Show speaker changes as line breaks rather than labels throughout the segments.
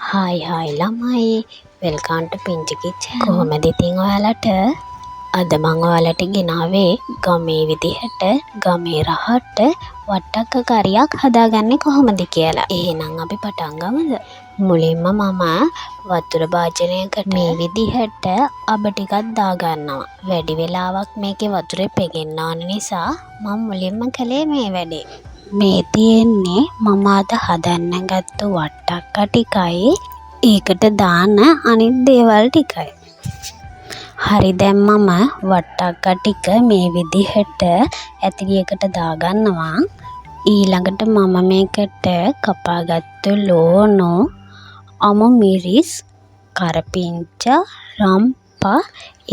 Hi ළමයි welcome ටු පිංචි kitchen. කොහොමද ඉතින් ඔයාලට? අද මම ඔයාලට ගෙනාවේ ගමේ විදිහට ගමේ රහට වට්ටක්ක කරියක් හදාගන්නේ කොහොමද කියලා. එහෙනම් අපි පටන් ගමුද? මුලින්ම මම වතුර භාජනයකට මේ විදිහට අබ ටිකක් දාගන්නවා. වැඩි වෙලාවක් මේකේ වතුරේ පෙගෙන්න ඕන නිසා මම මුලින්ම කළේ මේ වැඩේ. මේ තියෙන්නේ මම අද හදන්න ගත්ත වට්ටක්ක ටිකයි ඒකට දාන අනිත් දේවල් ටිකයි. හරි, දැන් මම වට්ටක්ක ටික මේ විදිහට ඇතිරියකට දාගන්නවා. ඊළඟට මම මේකට කපාගත්තු ලෝණු, අමු මිරිස්, කරපිංචා, රම්පා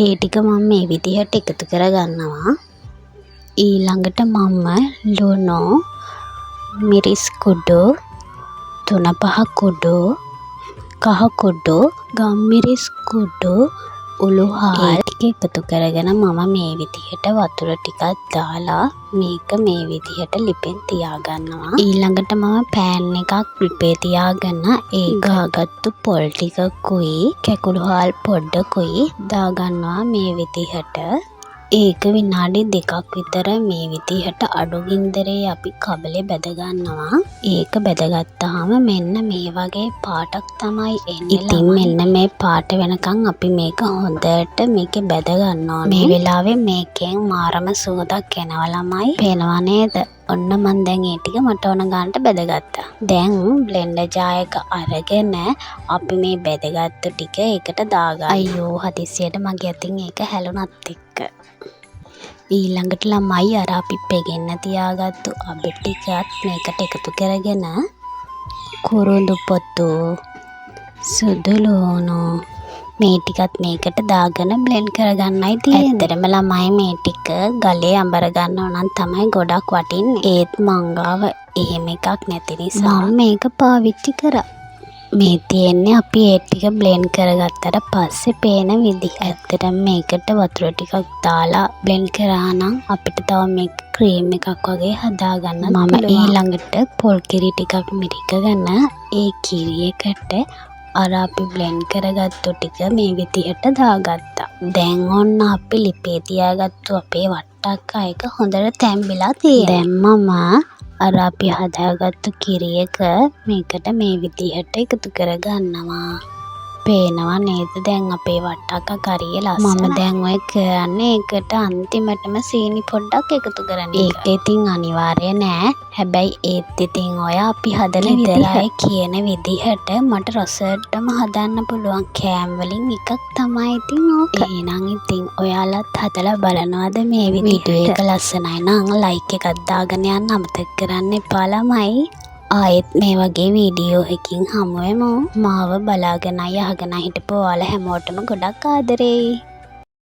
ඒ ටික මම මේ විදිහට එකතු කරගන්නවා. ඊළඟට මම ලුණු, මිරිස් කුඩු, තුනපහ කුඩු, කහ කුඩු, ගම්මිරිස් කුඩු, උළුහාල් ටික එකතු කරගෙන මම මේ විදිහට වතුර ටිකක් දාලා මේක මේ විදිහට ලිපෙන් තියාගන්නවා. ඊළඟට මම පෑන් එකක් ලිපේ තියාගෙන ඒ ගාගත්තු පොල් ටිකකුයි කැකුළුහාල් පොඩ්ඩකුයි දාගන්නවා මේ විදිහට. ඒක විනාඩි 2ක් විතර මේ විදිහට අඩු ගින්දරේ අපි කබලේ බැදගන්නවා. ඒක බැදගත්තාම මෙන්න මේ වගේ පාටක් තමයි එන්නේ. ඉතින් මෙන්න මේ පාට වෙනකන් අපි මේක හොඳට මේකේ බැදගන්න ඕනේ. මේ වෙලාවේ මේකෙන් මාරම සුවඳක් එනවා ළමයි. පේනවා නේද? ඔන්න මන් දැන් ඒ ටික මට ඕන ගන්නට බැදගත්තා. දැන් බ්ලෙන්ඩර් ජාර් එක අරගෙන අපි මේ බැදගත්තු ටික ඒකට දාගන්න. අයියෝ, හදිස්සියට මගේ අතින් ඒක හැලුණත් එක්ක. ඊළඟට ළමයි අර අපි පෙගෙන්න තියාගත්තු අබ ටිකත් මේකට එකතු කරගෙන කුරුඳු පොතු, සුදු ලුණු මේ ටිකත් මේකට දාගෙන බ්ලෙන්ඩ් කරගන්නයි තියෙන්නේ. ඇත්තටම ළමයි මේ ටික ගලේ අඹර ගන්නව නම් තමයි ගොඩක් වටින්නේ. ඒත් මංගාව එහෙම එකක් නැති නිසා මම මේක පාවිච්චි කරා. මේ තියෙන්නේ අපි ඒ ටික බ්ලෙන්ඩ් කරගත්තට පස්සේ පේන විදිහ. ඇත්තටම මේකට වතුර ටිකක් දාලා බ්ලෙන්ඩ් කරා නම් අපිට තව මේක ක්‍රීම් එකක් වගේ හදාගන්න මම ඊළඟට පොල් කිරි ටිකක් මිරිකගෙන ඒ කිරියකට අර අපි බ්ලෙන්ඩ් කරගත්තු ටික මේ විදිහට දාගත්තා. දැන් ඔන්න අපි ලිපේ තියාගත්තු අපේ වට්ටක්ක එක හොඳට තැම්බිලා තියෙනවා. දැන් මම අර අපි හදාගත්තු කිරියක මේකට මේ විදිහට එකතු කරගන්නවා. පේනවා නේද දැන් අපේ වට්ටක්ක කරිය ලස්සන. මම දැන් ඔය කරන්නේ ඒකට අන්තිමටම සීනි පොඩ්ඩක් එකතු කරන එක. ඒක ඉතින් අනිවාර්ය නෑ. හැබැයි ඒත් ඉතින් ඔය අපි හදන විදිහයි කියන විදිහට මට රසටම හදන්න පුළුවන් කෑම් වලින් එකක් තමයි ඉතින් ඕක. එහෙනම් ඉතින් ඔයාලත් හදලා බලනවද මේ විදිහට? වීඩියෝ එක ලස්සනයි නම් ලයික් එකක් දාගෙන යන්න අමතක කරන්න එපා ළමයි. ආයෙත් මේ වගේ වීඩියෝ එකකින් හමු වෙමු. මාව බලාගෙනයි අහගෙන හිටපු ඔයාලා හැමෝටම ගොඩක් ආදරෙයි.